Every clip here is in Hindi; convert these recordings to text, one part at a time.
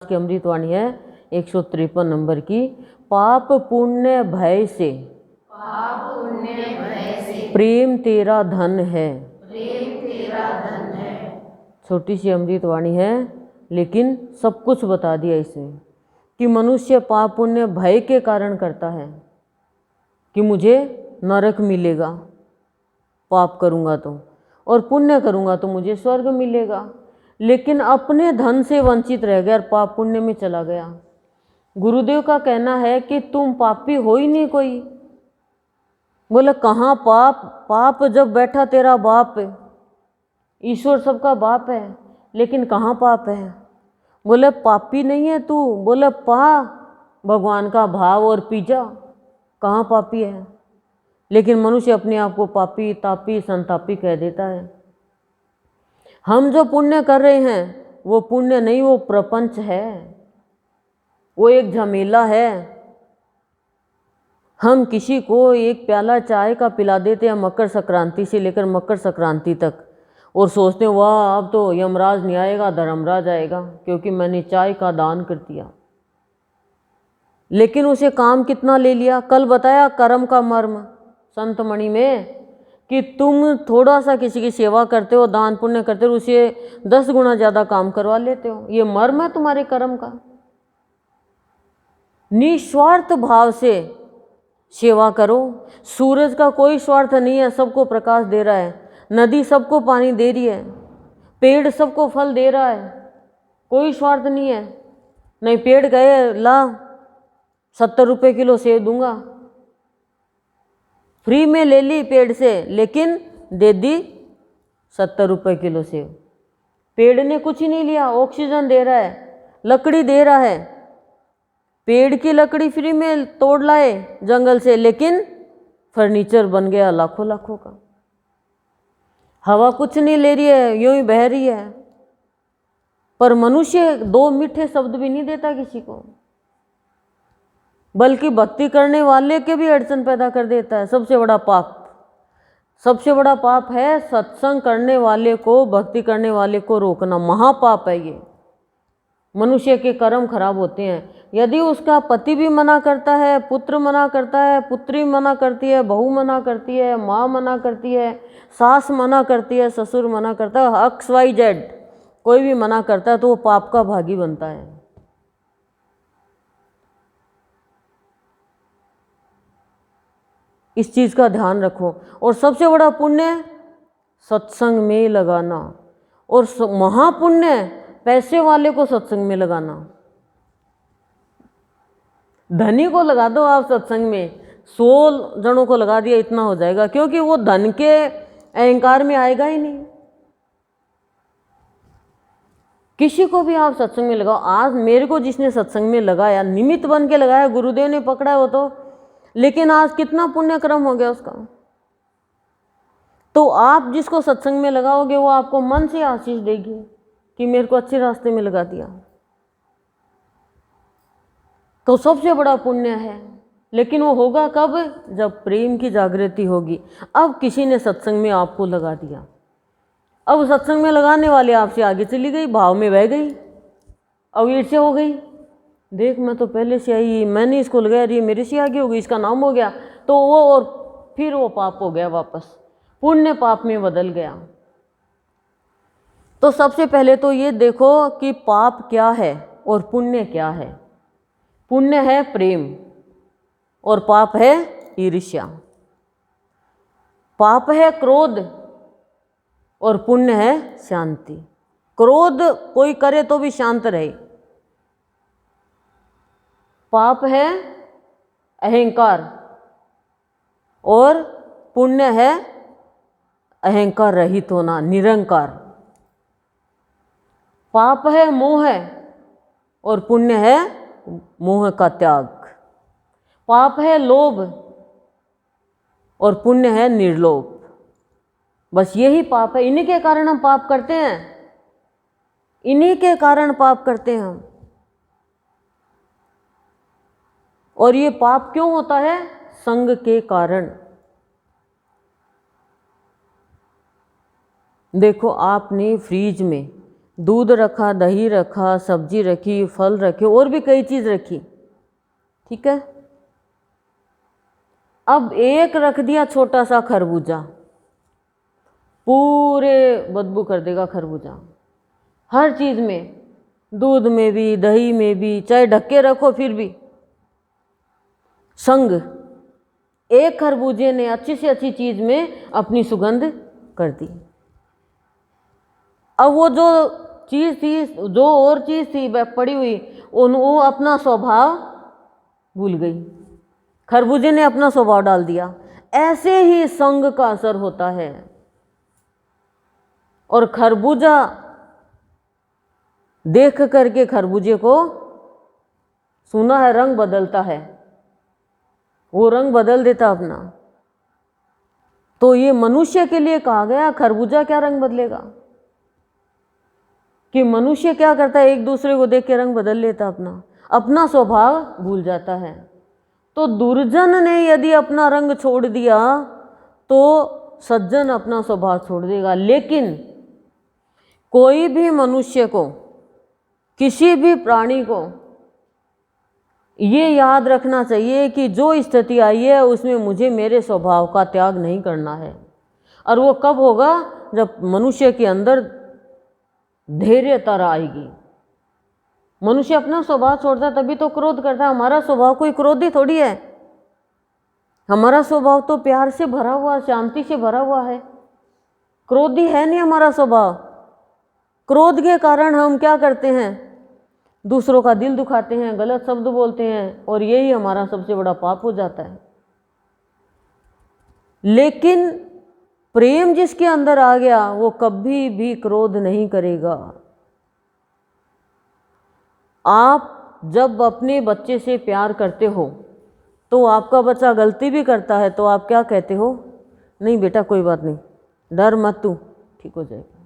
की अमृतवाणी है 153 नंबर की। पाप पुण्य भय से प्रेम तेरा धन है। छोटी सी अमृतवाणी है लेकिन सब कुछ बता दिया इसमें कि मनुष्य पाप पुण्य भय के कारण करता है कि मुझे नरक मिलेगा पाप करूँगा तो, और पुण्य करूँगा तो मुझे स्वर्ग मिलेगा। लेकिन अपने धन से वंचित रह गया और पाप पुण्य में चला गया। गुरुदेव का कहना है कि तुम पापी हो ही नहीं कोई। बोले कहाँ पाप? पाप जब बैठा तेरा बाप है, ईश्वर सबका बाप है, लेकिन कहाँ पाप है? बोले पापी नहीं है तू। बोले पा भगवान का भाव और पी जा, कहाँ पापी है? लेकिन मनुष्य अपने आप को पापी तापी संतापी कह देता है। हम जो पुण्य कर रहे हैं वो पुण्य नहीं, वो प्रपंच है, वो एक झमेला है। हम किसी को एक प्याला चाय का पिला देते हैं मकर संक्रांति से लेकर मकर संक्रांति तक, और सोचते हैं वाह अब तो यमराज नहीं आएगा धर्मराज आएगा क्योंकि मैंने चाय का दान कर दिया। लेकिन उसे काम कितना ले लिया? कल बताया कर्म का मर्म संत मणि में कि तुम थोड़ा सा किसी की सेवा करते हो, दान पुण्य करते हो, उसे 10 गुना ज़्यादा काम करवा लेते हो। ये मर्म है तुम्हारे कर्म का। निस्वार्थ भाव से सेवा करो। सूरज का कोई स्वार्थ नहीं है, सबको प्रकाश दे रहा है। नदी सबको पानी दे रही है, पेड़ सबको फल दे रहा है, कोई स्वार्थ नहीं है। नहीं पेड़ गए ला 70 रुपये किलो सेब दूंगा, फ्री में ले ली पेड़ से, लेकिन दे दी 70 रुपये किलो सेब। पेड़ ने कुछ ही नहीं लिया, ऑक्सीजन दे रहा है, लकड़ी दे रहा है। पेड़ की लकड़ी फ्री में तोड़ लाए जंगल से, लेकिन फर्नीचर बन गया लाखों लाखों का। हवा कुछ नहीं ले रही है, यूं ही बह रही है। पर मनुष्य 2 मीठे शब्द भी नहीं देता किसी को, बल्कि भक्ति करने वाले के भी अड़चन पैदा कर देता है। सबसे बड़ा पाप, सबसे बड़ा पाप है सत्संग करने वाले को, भक्ति करने वाले को रोकना। महापाप है ये। मनुष्य के कर्म खराब होते हैं। यदि उसका पति भी मना करता है, पुत्र मना करता है, पुत्री मना करती है, बहू मना करती है, माँ मना करती है, सास मना करती है, ससुर मना करता है, XYZ कोई भी मना करता है, तो वो पाप का भागी बनता है। इस चीज़ का ध्यान रखो। और सबसे बड़ा पुण्य सत्संग में लगाना, और महापुण्य पैसे वाले को सत्संग में लगाना। धनी को लगा दो आप सत्संग में, 100 जनों को लगा दिया इतना हो जाएगा, क्योंकि वो धन के अहंकार में आएगा ही नहीं। किसी को भी आप सत्संग में लगाओ। आज मेरे को जिसने सत्संग में लगाया, निमित्त बन के लगाया, गुरुदेव ने पकड़ा वो तो, लेकिन आज कितना पुण्य कर्म हो गया उसका। तो आप जिसको सत्संग में लगाओगे वो आपको मन से आशीष देगी कि मेरे को अच्छे रास्ते में लगा दिया, तो सबसे बड़ा पुण्य है। लेकिन वो होगा कब? जब प्रेम की जागृति होगी। अब किसी ने सत्संग में आपको लगा दिया, अब सत्संग में लगाने वाले आपसे आगे चली गई, भाव में बह गई, अब ईर्ष्या हो गई, देख मैं तो पहले से आई, मैंने इसको लगाया, रही मेरे से आगे हो गई, इसका नाम हो गया, तो वो और फिर वो पाप हो गया, वापस पुण्य पाप में बदल गया। तो सबसे पहले तो ये देखो कि पाप क्या है और पुण्य क्या है। पुण्य है प्रेम और पाप है ईर्ष्या। पाप है क्रोध और पुण्य है शांति। क्रोध कोई करे तो भी शांत रहे। पाप है अहंकार और पुण्य है अहंकार रहित होना, निरंकार। पाप है मोह और पुण्य है मोह का त्याग। पाप है लोभ और पुण्य है निर्लोभ। बस यही पाप है। इन्हीं के कारण हम पाप करते हैं, इन्हीं के कारण पाप करते हैं हम। और ये पाप क्यों होता है? संग के कारण। देखो आपने फ्रिज में दूध रखा, दही रखा, सब्जी रखी, फल रखे, और भी कई चीज़ रखी, ठीक है। अब एक रख दिया छोटा सा खरबूजा, पूरे बदबू कर देगा खरबूजा, हर चीज़ में, दूध में भी, दही में भी, चाहे ढक के रखो फिर भी संग एक खरबूजे ने अच्छी से अच्छी चीज़ में अपनी सुगंध कर दी। अब वो जो चीज़ थी, जो और चीज़ थी पड़ी हुई, वो अपना स्वभाव भूल गई, खरबूजे ने अपना स्वभाव डाल दिया। ऐसे ही संग का असर होता है। और खरबूजा देख करके खरबूजे को, सुना है रंग बदलता है, वो रंग बदल देता अपना। तो ये मनुष्य के लिए कहा गया, खरबूजा क्या रंग बदलेगा, कि मनुष्य क्या करता है, एक दूसरे को देख के रंग बदल लेता, अपना स्वभाव भूल जाता है। तो दुर्जन ने यदि अपना रंग छोड़ दिया तो सज्जन अपना स्वभाव छोड़ देगा। लेकिन कोई भी मनुष्य को, किसी भी प्राणी को ये याद रखना चाहिए कि जो स्थिति आई है उसमें मुझे मेरे स्वभाव का त्याग नहीं करना है। और वो कब होगा, जब मनुष्य के अंदर धैर्यता आएगी। मनुष्य अपना स्वभाव छोड़ता है तभी तो क्रोध करता है। हमारा स्वभाव कोई क्रोधी थोड़ी है, हमारा स्वभाव तो प्यार से भरा हुआ, शांति से भरा हुआ है, क्रोधी है नहीं हमारा स्वभाव। क्रोध के कारण हम क्या करते हैं, दूसरों का दिल दुखाते हैं, गलत शब्द बोलते हैं, और यही हमारा सबसे बड़ा पाप हो जाता है। लेकिन प्रेम जिसके अंदर आ गया वो कभी भी क्रोध नहीं करेगा। आप जब अपने बच्चे से प्यार करते हो तो आपका बच्चा गलती भी करता है तो आप क्या कहते हो, नहीं बेटा कोई बात नहीं, डर मत, तू ठीक हो जाएगा।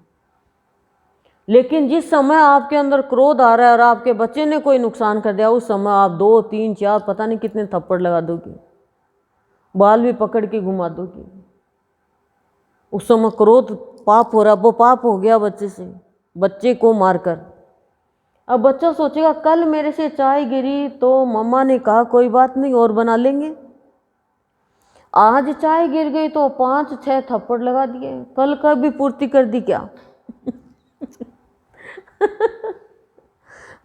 लेकिन जिस समय आपके अंदर क्रोध आ रहा है और आपके बच्चे ने कोई नुकसान कर दिया, उस समय आप 2, 3, 4 पता नहीं कितने थप्पड़ लगा दोगे, बाल भी पकड़ के घुमा दोगे। उस समय क्रोध पाप हो रहा, वो पाप हो गया बच्चे से, बच्चे को मारकर। अब बच्चा सोचेगा कल मेरे से चाय गिरी तो मम्मा ने कहा कोई बात नहीं और बना लेंगे, आज चाय गिर गई तो 5-6 थप्पड़ लगा दिए, कल का भी पूर्ति कर दी क्या।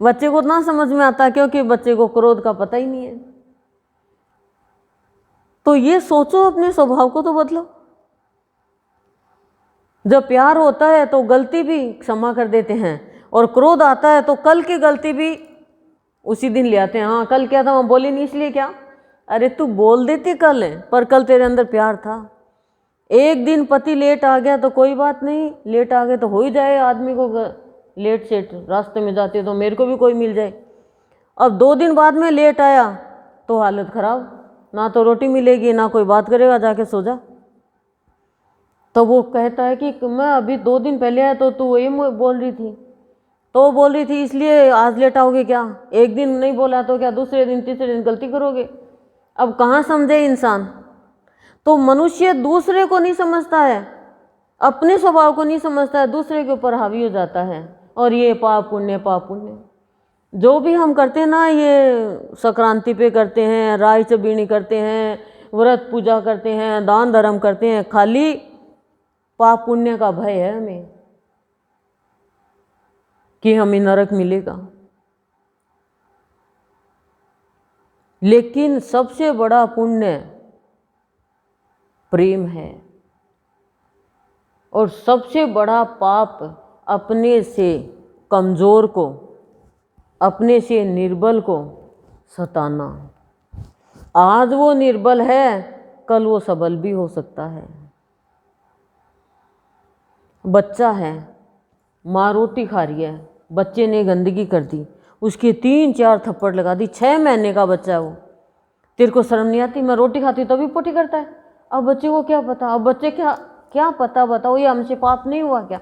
बच्चे को ना समझ में आता क्योंकि बच्चे को क्रोध का पता ही नहीं है। तो ये सोचो, अपने स्वभाव को तो बदलो। जब प्यार होता है तो गलती भी क्षमा कर देते हैं, और क्रोध आता है तो कल की गलती भी उसी दिन ले आते हैं। हाँ कल क्या था, मैं बोली नहीं इसलिए क्या, अरे तू बोल देती कल है, पर कल तेरे अंदर प्यार था। एक दिन पति लेट आ गया तो कोई बात नहीं, लेट आ गए तो हो ही जाए आदमी को, लेट सेट रास्ते में जाते तो मेरे को भी कोई मिल जाए। अब 2 दिन बाद में लेट आया तो हालत खराब, ना तो रोटी मिलेगी ना कोई बात करेगा, जाके सो जा। तो वो कहता है कि मैं अभी 2 दिन पहले आया तो तू वही बोल रही थी, तो बोल रही थी इसलिए आज लेट आओगे क्या, एक दिन नहीं बोला तो क्या दूसरे दिन तीसरे दिन गलती करोगे। अब कहाँ समझे इंसान। तो मनुष्य दूसरे को नहीं समझता है, अपने स्वभाव को नहीं समझता है, दूसरे के ऊपर हावी हो जाता है। और ये पाप पुण्य, पाप पुण्य जो भी हम करते हैं ना, ये संक्रांति पे करते हैं, राई चबीनी करते हैं, व्रत पूजा करते हैं, दान धर्म करते हैं, खाली पाप पुण्य का भय है हमें कि हमें नरक मिलेगा। लेकिन सबसे बड़ा पुण्य प्रेम है, और सबसे बड़ा पाप अपने से कमज़ोर को, अपने से निर्बल को सताना। आज वो निर्बल है, कल वो सबल भी हो सकता है। बच्चा है, माँ रोटी खा रही है, बच्चे ने गंदगी कर दी, उसके 3-4 थप्पड़ लगा दी, 6 महीने का बच्चा है वो। तेरे को शर्म नहीं आती, मैं रोटी खाती तभी पोटी करता है। अब बच्चे को क्या पता, अब बच्चे क्या पता, बताओ ये हमसे पाप नहीं हुआ क्या।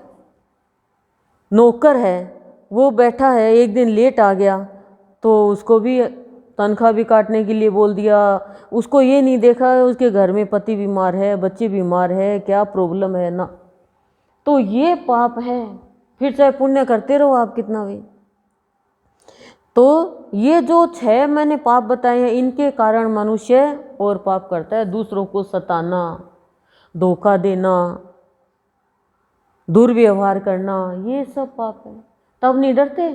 नौकर है, वो बैठा है, एक दिन लेट आ गया तो उसको भी तनख्वाह भी काटने के लिए बोल दिया। उसको ये नहीं देखा उसके घर में पति बीमार है, बच्चे बीमार है, क्या प्रॉब्लम है ना। तो ये पाप है। फिर चाहे पुण्य करते रहो आप कितना भी। तो ये जो 6 मैंने पाप बताए हैं, इनके कारण मनुष्य और पाप करता है। दूसरों को सताना, धोखा देना, दुर्व्यवहार करना, ये सब पाप है। तब नहीं डरते,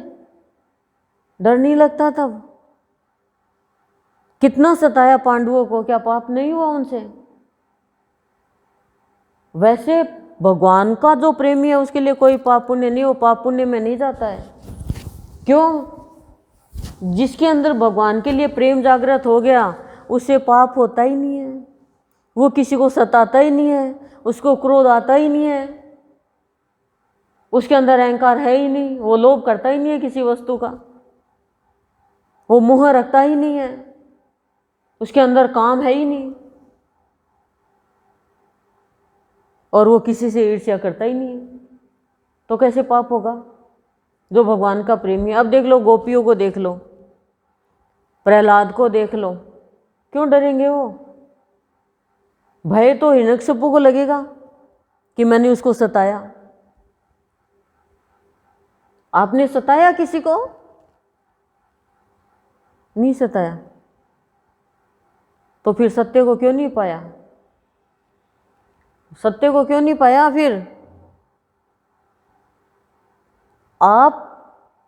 डर नहीं लगता तब। कितना सताया पांडवों को, क्या पाप नहीं हुआ उनसे? वैसे भगवान का जो प्रेमी है उसके लिए कोई पाप पुण्य नहीं, वो पाप पुण्य में नहीं जाता है। क्यों? जिसके अंदर भगवान के लिए प्रेम जागृत हो गया उससे पाप होता ही नहीं है। वो किसी को सताता ही नहीं है, उसको क्रोध आता ही नहीं है, उसके अंदर अहंकार है ही नहीं, वो लोभ करता ही नहीं है किसी वस्तु का, वो मोह रखता ही नहीं है, उसके अंदर काम है ही नहीं, और वो किसी से ईर्ष्या करता ही नहीं है। तो कैसे पाप होगा? जो भगवान का प्रेमी है। अब देख लो, गोपियों को देख लो, प्रहलाद को देख लो, क्यों डरेंगे वो? भय तो हिरण्यकशिपु को लगेगा कि मैंने उसको सताया। आपने सताया किसी को? नहीं सताया। तो फिर सत्य को क्यों नहीं पाया? सत्य को क्यों नहीं पाया? फिर आप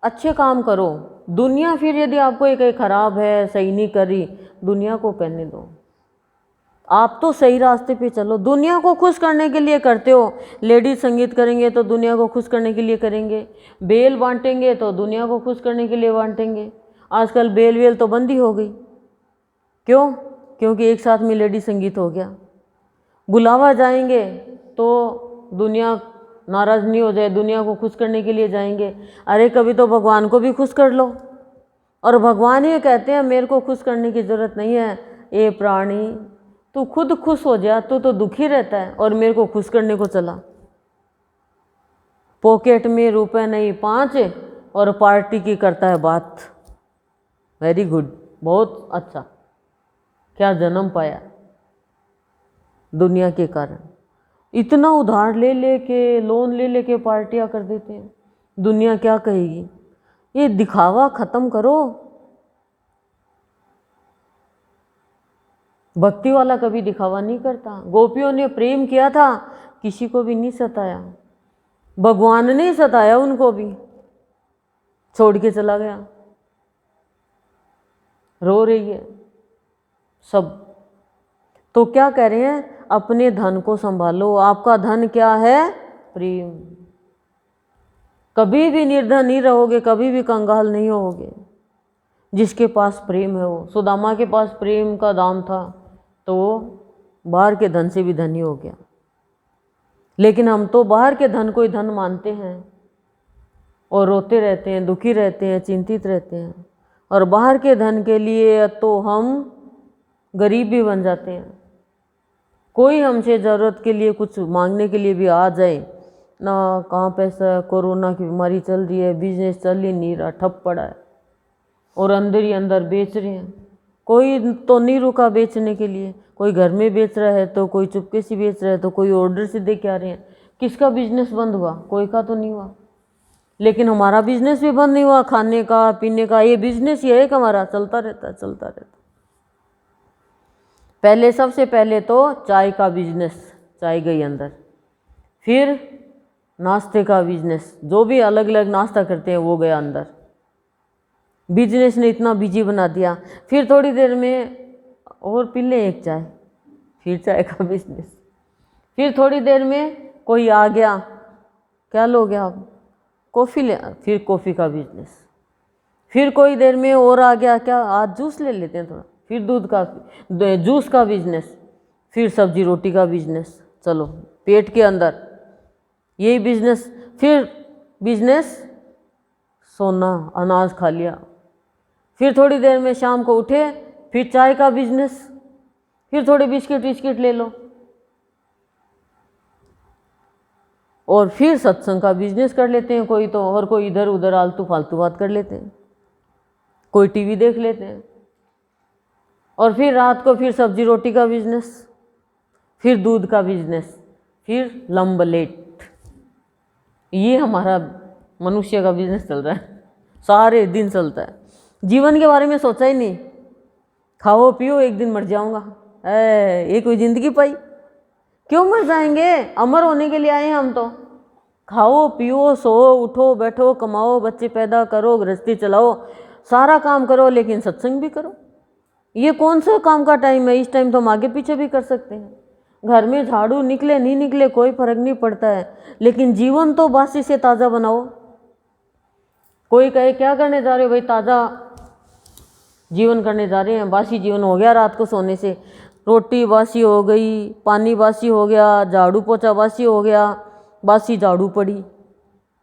अच्छे काम करो। दुनिया फिर यदि आपको एक खराब है, सही नहीं करी, दुनिया को करने दो। आप तो सही रास्ते पे चलो। दुनिया को खुश करने के लिए करते हो। लेडीज संगीत करेंगे तो दुनिया को खुश करने के लिए करेंगे, बेल बांटेंगे तो दुनिया को खुश करने के लिए बांटेंगे। आजकल बेल वेल तो बंद ही हो गई। क्यों? क्योंकि एक साथ में लेडीज संगीत हो गया। बुलावा जाएंगे तो दुनिया नाराज़ नहीं हो जाए, दुनिया को खुश करने के लिए जाएंगे। अरे कभी तो भगवान को भी खुश कर लो। और भगवान ये कहते हैं मेरे को खुश करने की ज़रूरत नहीं है, ए प्राणी तू खुद खुश हो जा, तू तो दुखी रहता है और मेरे को खुश करने को चला। पॉकेट में रुपए नहीं 5 और पार्टी की करता है बात। वेरी गुड, बहुत अच्छा। क्या जन्म पाया दुनिया के कारण। इतना उधार ले लेके, लोन ले लेके पार्टियां कर देते हैं। दुनिया क्या कहेगी? ये दिखावा खत्म करो। भक्ति वाला कभी दिखावा नहीं करता। गोपियों ने प्रेम किया था, किसी को भी नहीं सताया। भगवान ने सताया उनको भी, छोड़ के चला गया। रो रही है सब। तो क्या कह रहे हैं? अपने धन को संभालो। आपका धन क्या है? प्रेम। कभी भी निर्धन नहीं रहोगे, कभी भी कंगाल नहीं होगे। जिसके पास प्रेम है वो। सुदामा के पास प्रेम का दाम था तो वो बाहर के धन से भी धनी हो गया। लेकिन हम तो बाहर के धन को ही धन मानते हैं और रोते रहते हैं, दुखी रहते हैं, चिंतित रहते हैं। और बाहर के धन के लिए तो हम गरीब भी बन जाते हैं। कोई हमसे ज़रूरत के लिए कुछ मांगने के लिए भी आ जाए ना, कहाँ पैसा, कोरोना की बीमारी चल रही है, बिजनेस चल ही नहीं रहा, ठप पड़ा है, और अंदर ही अंदर बेच रहे हैं। कोई तो नहीं रुका बेचने के लिए। कोई घर में बेच रहा है तो कोई चुपके से बेच रहा है तो कोई ऑर्डर से दे के आ रहे हैं। किसका बिजनेस बंद हुआ? कोई का तो नहीं हुआ। लेकिन हमारा बिजनेस भी बंद नहीं हुआ। खाने का, पीने का, ये बिजनेस ये है कि हमारा चलता रहता है, चलता रहता। पहले, सबसे पहले तो चाय का बिजनेस, चाय गई अंदर। फिर नाश्ते का बिजनेस, जो भी अलग अलग नाश्ता करते हैं वो गया अंदर। बिजनेस ने इतना बिजी बना दिया। फिर थोड़ी देर में और पी लें एक चाय, फिर चाय का बिजनेस। फिर थोड़ी देर में कोई आ गया, क्या लोगे आप? कॉफ़ी ले, फिर कॉफ़ी का बिजनेस। फिर कोई देर में और आ गया, क्या आज जूस ले लेते हैं थोड़ा, फिर दूध का, जूस का बिजनेस। फिर सब्जी रोटी का बिजनेस। चलो पेट के अंदर यही बिजनेस। फिर बिजनेस सोना, अनाज खा लिया। फिर थोड़ी देर में शाम को उठे, फिर चाय का बिजनेस। फिर थोड़े बिस्किट ले लो, और फिर सत्संग का बिजनेस कर लेते हैं कोई तो, और कोई इधर उधर आलतू फालतू बात कर लेते हैं, कोई टीवी देख लेते हैं। और फिर रात को फिर सब्जी रोटी का बिजनेस, फिर दूध का बिजनेस, फिर लंबलेट। ये हमारा मनुष्य का बिजनेस चल रहा है, सारे दिन चलता है। जीवन के बारे में सोचा ही नहीं, खाओ पियो एक दिन मर जाऊंगा, ये कोई जिंदगी पाई? क्यों मर जाएंगे, अमर होने के लिए आए हैं हम तो। खाओ पियो सो उठो बैठो कमाओ बच्चे पैदा करो गृहस्थी चलाओ सारा काम करो, लेकिन सत्संग भी करो। ये कौन सा काम का टाइम है? इस टाइम तो हम आगे पीछे भी कर सकते हैं। घर में झाड़ू निकले नहीं निकले कोई फर्क नहीं पड़ता है, लेकिन जीवन तो बासी से ताज़ा बनाओ। कोई कहे क्या करने जा रहे हो भाई, ताज़ा जीवन करने जा रहे हैं। बासी जीवन हो गया रात को सोने से, रोटी बासी हो गई, पानी बासी हो गया, झाड़ू पोछा बासी हो गया, बासी झाड़ू पड़ी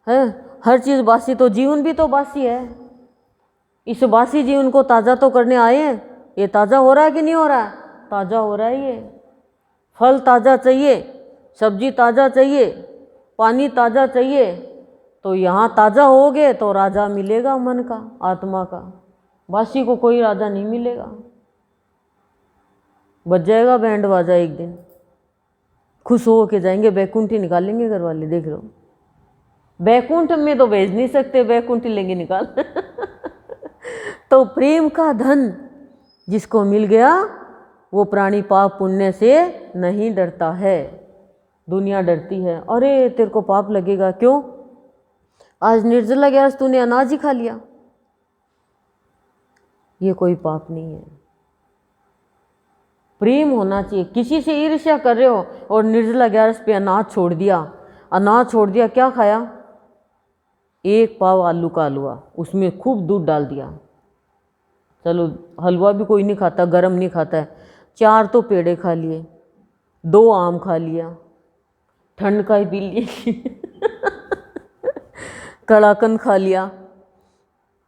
है, हर चीज़ बासी, तो जीवन भी तो बासी है। इस बासी जीवन को ताज़ा तो करने आए हैं। ये ताज़ा हो रहा है कि नहीं हो रहा है? ताज़ा हो रहा है। ये फल ताज़ा चाहिए, सब्जी ताज़ा चाहिए, पानी ताज़ा चाहिए, तो यहाँ ताज़ा होगे तो राजा मिलेगा मन का आत्मा का। बासी को कोई राजा नहीं मिलेगा। बज जाएगा बैंड बाजा, एक दिन खुश हो के जाएंगे, बैकुंठी निकालेंगे घर वाले, देख लो। बैकुंठ में तो भेज नहीं सकते, बैकुंठी लेंगे निकाल तो प्रेम का धन जिसको मिल गया वो प्राणी पाप पुण्य से नहीं डरता है। दुनिया डरती है, अरे तेरे को पाप लगेगा, क्यों? आज निर्जला गैस तूने अनाज ही खा लिया, ये कोई पाप नहीं है। प्रेम होना चाहिए। किसी से ईर्ष्या कर रहे हो और निर्जला गैस पे अनाज छोड़ दिया, अनाज छोड़ दिया, क्या खाया? एक पाव आलू का हलवा, उसमें खूब दूध डाल दिया। चलो हलवा भी कोई नहीं खाता, गरम नहीं खाता है। 4 तो पेड़े खा लिए, 2 आम खा लिया, ठंड का ही पी लिए कड़ाकंद खा लिया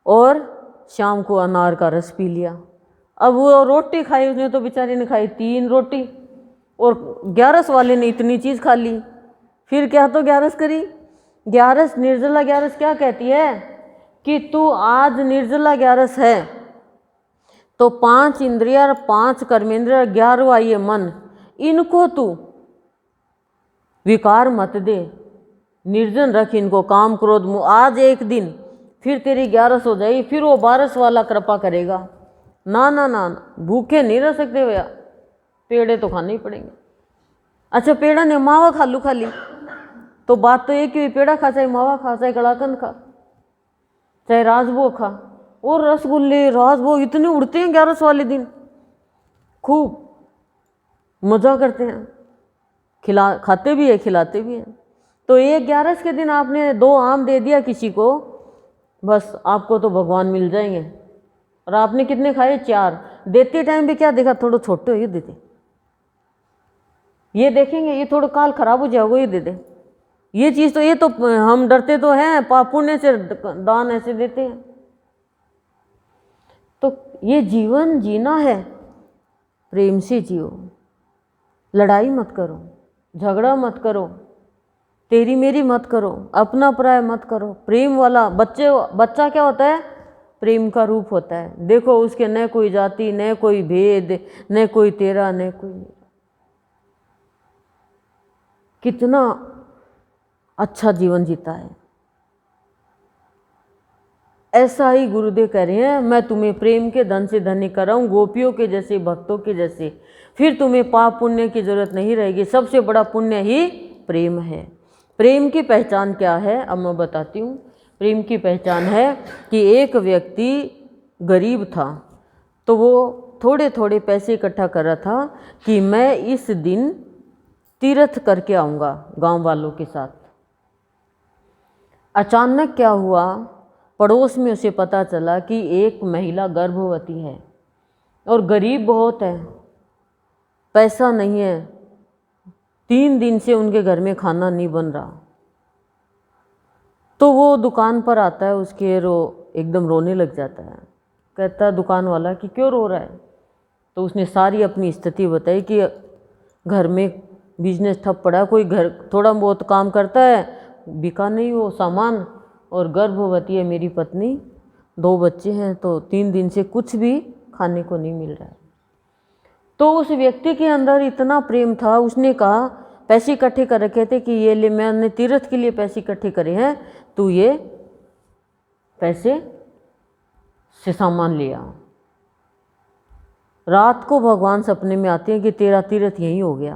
और शाम को अनार का रस पी लिया। अब वो रोटी खाई, उसने तो बेचारे ने खाई 3 रोटी, और 11 वाले ने इतनी चीज़ खा ली। फिर क्या तो 11 करी। 11 निर्जला 11 क्या कहती है कि तू आज निर्जला 11 है तो 5 इंद्रिया और 5 कर्मेंद्रिय 11वां ये मन, इनको तू विकार मत दे, निर्जन रख इनको, काम क्रोध मुँह। आज एक दिन फिर तेरी 11 हो जाएगी, फिर वो 12 वाला कृपा करेगा। ना ना ना, भूखे नहीं रह सकते भैया, पेड़े तो खाने ही पड़ेंगे। अच्छा पेड़ा ने मावा खालू खा ली, तो बात तो एक ही हुई, पेड़ा खा चाहे मावा खा चाहे कड़ाकंद खा चाहे राजभोग खा। और रसगुल्ले राजभोग इतने उड़ते हैं 11 वाले दिन, खूब मज़ा करते हैं, खाते भी है खिलाते भी हैं। तो ये 11 के दिन आपने 2 आम दे दिया किसी को, बस आपको तो भगवान मिल जाएंगे। और आपने कितने खाए? 4। देते टाइम भी क्या देखा, थोड़ा छोटे हो ये देते, ये देखेंगे ये थोड़ा काल खराब हो जाओगे ये दे दे, ये चीज़ तो, ये तो हम डरते तो हैं, पाप पुण्य से दान ऐसे देते हैं। तो ये जीवन जीना है, प्रेम से जियो, लड़ाई मत करो, झगड़ा मत करो, तेरी मेरी मत करो, अपना पराया मत करो। प्रेम वाला बच्चा क्या होता है? प्रेम का रूप होता है। देखो उसके न कोई जाति, न कोई भेद, न कोई तेरा न कोई मेरा, कितना अच्छा जीवन जीता है। ऐसा ही गुरुदेव कह रहे हैं, मैं तुम्हें प्रेम के धन से धन्य कराऊं, गोपियों के जैसे, भक्तों के जैसे, फिर तुम्हें पाप पुण्य की जरूरत नहीं रहेगी। सबसे बड़ा पुण्य ही प्रेम है। प्रेम की पहचान क्या है अब मैं बताती हूँ। प्रेम की पहचान है कि एक व्यक्ति गरीब था, तो वो थोड़े थोड़े पैसे इकट्ठा कर रहा था कि मैं इस दिन तीर्थ करके आऊँगा गांव वालों के साथ। अचानक क्या हुआ, पड़ोस में उसे पता चला कि एक महिला गर्भवती है और गरीब बहुत है, पैसा नहीं है, 3 दिन से उनके घर में खाना नहीं बन रहा। तो वो दुकान पर आता है, उसके एकदम रोने लग जाता है। कहता है दुकान वाला कि क्यों रो रहा है? तो उसने सारी अपनी स्थिति बताई कि घर में बिजनेस ठप पड़ा है, कोई घर थोड़ा बहुत काम करता है, बिका नहीं वो सामान, और गर्भवती है मेरी पत्नी, 2 बच्चे हैं, तो 3 दिन से कुछ भी खाने को नहीं मिल रहा है। तो उस व्यक्ति के अंदर इतना प्रेम था, उसने कहा पैसे इकट्ठे कर रखे थे कि ये ले, मैंने तीर्थ के लिए पैसे इकट्ठे करे हैं, तू ये पैसे से सामान लिया। रात को भगवान सपने में आते हैं कि तेरा तीर्थ यहीं हो गया,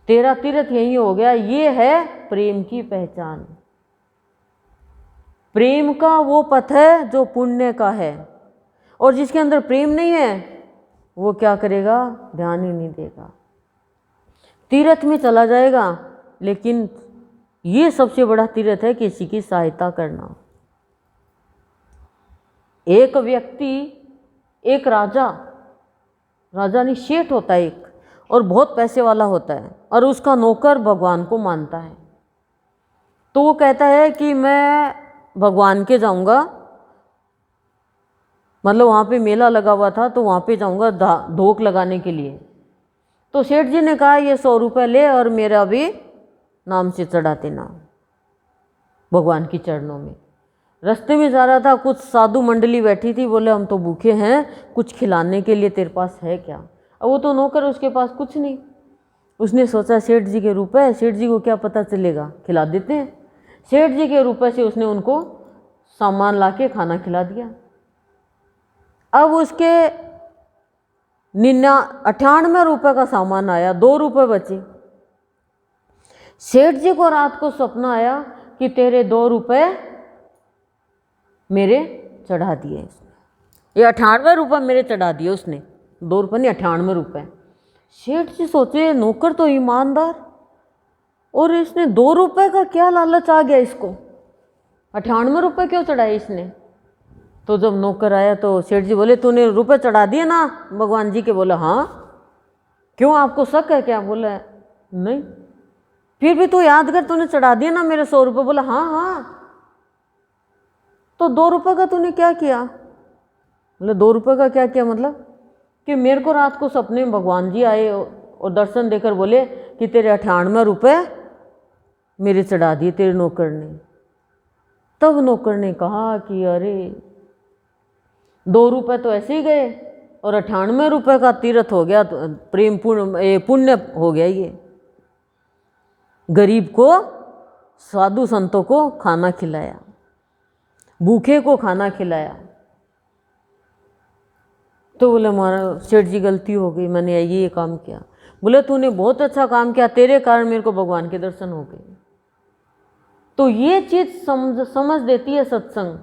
तेरा तीर्थ यहीं हो गया। ये है प्रेम की पहचान। प्रेम का वो पथ है जो पुण्य का है, और जिसके अंदर प्रेम नहीं है वो क्या करेगा, ध्यान ही नहीं देगा, तीर्थ में चला जाएगा। लेकिन ये सबसे बड़ा तीर्थ है किसी की सहायता करना। एक व्यक्ति, एक राजा नहीं शेठ होता है एक, और बहुत पैसे वाला होता है, और उसका नौकर भगवान को मानता है। तो वो कहता है कि मैं भगवान के जाऊंगा, मतलब वहाँ पे मेला लगा हुआ था तो वहाँ पे जाऊंगा धोख लगाने के लिए। तो सेठ जी ने कहा ये 100 रुपये ले और मेरा भी नाम से चढ़ा देना भगवान की चरणों में। रास्ते में जा रहा था, कुछ साधु मंडली बैठी थी, बोले हम तो भूखे हैं, कुछ खिलाने के लिए तेरे पास है क्या। अब वो तो नौकर, उसके पास कुछ नहीं। उसने सोचा सेठ जी के रुपए, सेठ जी को क्या पता चलेगा, खिला देते हैं। सेठ जी के रुपए से उसने उनको सामान लाके खाना खिला दिया। अब उसके 98 रुपये का सामान आया, 2 रुपये बचे। सेठ जी को रात को सपना आया कि तेरे 2 रुपये मेरे चढ़ा दिए इसने, ये 98 रुपये मेरे चढ़ा दिए उसने, 2 रुपये नहीं 98 रुपये। सेठ जी सोचे नौकर तो ईमानदार, और इसने 2 रुपये का क्या लालच आ गया इसको, 98 रुपये क्यों चढ़ाए इसने। तो जब नौकर आया तो सेठ जी बोले तूने रुपए चढ़ा दिए ना भगवान जी के। बोला हाँ। क्यों, आपको शक है क्या। बोला नहीं। फिर भी तू याद कर, तूने चढ़ा दिए ना मेरे 100 रुपये। बोला हाँ हाँ। तो 2 रुपये का तूने क्या किया। बोले 2 रुपये का क्या किया, मतलब कि मेरे को रात को सपने में भगवान जी आए और दर्शन देकर बोले कि तेरे 98 रुपये मेरे चढ़ा दिए तेरे नौकर ने। तब नौकर ने कहा कि अरे 2 रुपये तो ऐसे ही गए और 98 रुपये का तीर्थ हो गया, तो प्रेम पुण्य हो गया। ये गरीब को, साधु संतों को खाना खिलाया, भूखे को खाना खिलाया। तो बोले हमारा सेठ जी गलती हो गई, मैंने ये काम किया। बोले तूने बहुत अच्छा काम किया, तेरे कारण मेरे को भगवान के दर्शन हो गए। तो ये चीज़ समझ देती है सत्संग,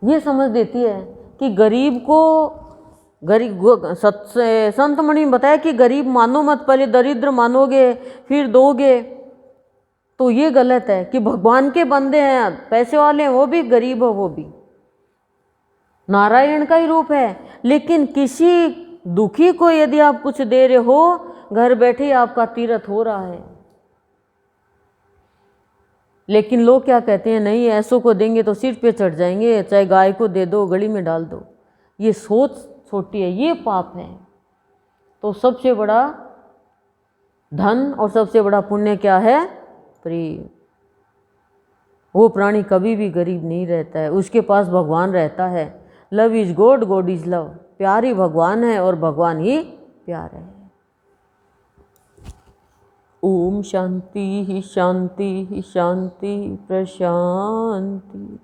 ये समझ देती है कि गरीब को संत मणि ने बताया कि गरीब मानो मत, पहले दरिद्र मानोगे फिर दोगे। तो ये गलत है कि भगवान के बंदे हैं, पैसे वाले हैं, वो भी गरीब हो, वो भी नारायण का ही रूप है। लेकिन किसी दुखी को यदि आप कुछ दे रहे हो, घर बैठे आपका तीर्थ हो रहा है। लेकिन लोग क्या कहते हैं, नहीं ऐसों को देंगे तो सिर पे चढ़ जाएंगे, चाहे गाय को दे दो, गली में डाल दो। ये सोच छोटी है, ये पाप है। तो सबसे बड़ा धन और सबसे बड़ा पुण्य क्या है, प्रेम। वो प्राणी कभी भी गरीब नहीं रहता है, उसके पास भगवान रहता है। Love is God, God is love. प्यार ही भगवान है और भगवान ही प्यार है। ओम शांति शांति शांति प्रशांति।